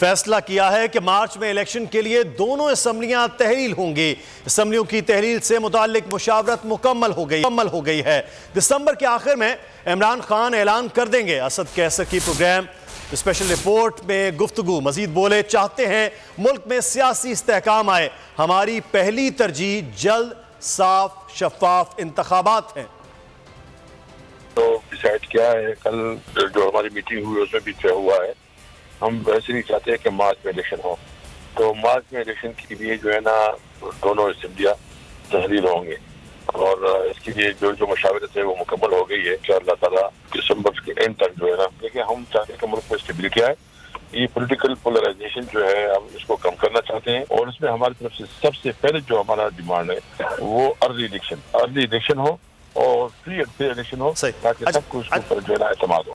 فیصلہ کیا ہے کہ مارچ میں الیکشن کے لیے دونوں اسمبلیاں تحلیل ہوں گی۔ اسمبلیوں کی تحلیل سے متعلق مشاورت مکمل ہو گئی ہے۔ دسمبر کے آخر میں عمران خان اعلان کر دیں گے۔ اسد کیسر کی پروگرام اسپیشل رپورٹ میں گفتگو مزید بولے، چاہتے ہیں ملک میں سیاسی استحکام آئے، ہماری پہلی ترجیح جلد صاف شفاف انتخابات ہیں۔ تو ڈیسائیڈ کیا ہے، کل جو ہماری میٹنگ ہوئی اس میں بھی طے ہوا ہے، ہم ویسے نہیں چاہتے کہ مارچ میں الیکشن ہو، تو مارچ میں الیکشن کے لیے جو ہے نا دونوں اسمبلیاں تحلیل ہوں گے، اور اس کے لیے جو مشاورت ہے وہ مکمل ہو گئی ہے ان شاء اللہ تعالیٰ دسمبر کے اینڈ تک جو ہے نا، لیکن ہم چاہتے ہیں کہ ملک میں اسٹیبلٹی آئے، یہ پولیٹیکل پولرائزیشن جو ہے ہم اس کو کم کرنا چاہتے ہیں، اور اس میں ہماری طرف سے سب سے پہلے جو ہمارا ڈیمانڈ ہے وہ ارلی الیکشن ہو اور فری اینڈ فیئر الیکشن ہو، تاکہ سب کو اس کے اوپر جو ہے نا اعتماد ہو۔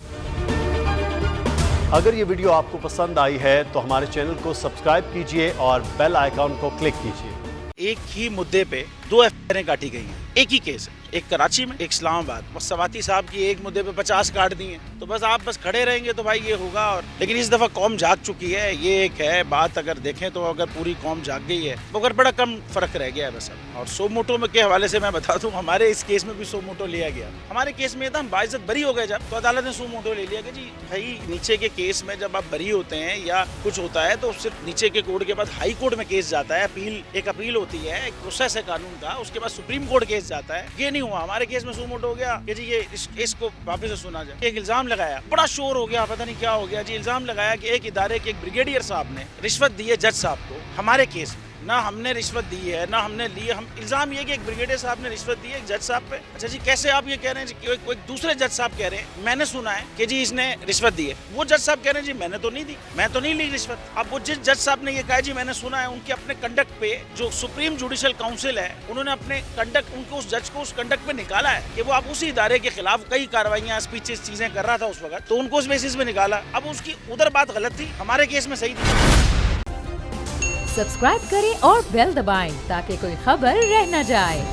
اگر یہ ویڈیو آپ کو پسند آئی ہے تو ہمارے چینل کو سبسکرائب کیجئے اور بیل آئیکن کو کلک کیجئے۔ ایک ہی مدعے پہ 2 FIR کاٹی گئی ہیں، ایک ہی کیس ہے، ایک کراچی میں ایک اسلام آباد۔ بس سواتی صاحب کی ایک مدعے پہ 50 کاٹ دی ہیں، تو بس آپ بس کھڑے رہیں گے تو بھائی یہ ہوگا۔ اور لیکن اس دفعہ قوم جاگ چکی ہے، یہ ایک ہے بات، اگر دیکھیں تو اگر پوری قوم جاگ گئی ہے مگر بڑا کم فرق رہ گیا ہے بس اب۔ اور سو موٹو کے حوالے سے میں بتا دوں، ہمارے اس کیس میں بھی سو موٹو لیا گیا۔ ہمارے کیس میں یہ تھا ہم باعزت بری ہو گئے جب، تو عدالت نے سو موٹو لے لیا کہ جی بھائی نیچے کے کیس میں جب آپ بری ہوتے ہیں یا کچھ ہوتا ہے تو صرف نیچے کے کورٹ کے بعد ہائی کورٹ میں کیس جاتا ہے، ایک اپیل ہوتی ہے، ایک پروسیس ہے قانون کا، اس کے بعد سپریم کورٹ کیس جاتا ہے۔ یہ نہیں ہوا ہمارے کیس میں، سو موٹو ہو گیا کہ جی یہ اس کیس کو واپس سے سنا جائے۔ ایک الزام لگایا، بڑا شور ہو گیا، پتہ نہیں کیا ہو گیا جی، الزام لگایا کہ ایک ادارے کے ایک بریگیڈیئر صاحب نے رشوت دی ہے جج صاحب کو ہمارے کیس میں۔ نہ ہم نے رشوت دی ہے نہ ہم نے لی ہے، ہم الزام یہ کہ ایک بریگیڈیئر صاحب نے رشوت دی ہے ایک جج صاحب پہ۔ اچھا جی کیسے آپ یہ کہہ رہے ہیں کہ ایک دوسرے جج صاحب کہہ رہے ہیں میں نے سنا ہے کہ جی اس نے رشوت دی ہے، وہ جج صاحب کہہ رہے ہیں جی میں نے تو نہیں دی، میں تو نہیں لی رشوت۔ اب وہ جس جج صاحب نے یہ کہا جی میں نے سنا ہے، ان کے اپنے کنڈکٹ پہ جو سپریم جوڈیشل کاؤنسل ہے انہوں نے اپنے کنڈکٹ، ان کو اس جج کو اس کنڈکٹ پہ نکالا ہے کہ وہ اب اسی ادارے کے خلاف کئی کارروائیاں اسپیچز چیزیں کر رہا تھا اس وقت، تو ان کو اس بیسس پہ نکالا۔ اب اس کی ادھر بات غلط تھی، ہمارے کیس میں صحیح تھی۔ سبسکرائب کریں اور بیل دبائیں تاکہ کوئی خبر رہ نہ جائے۔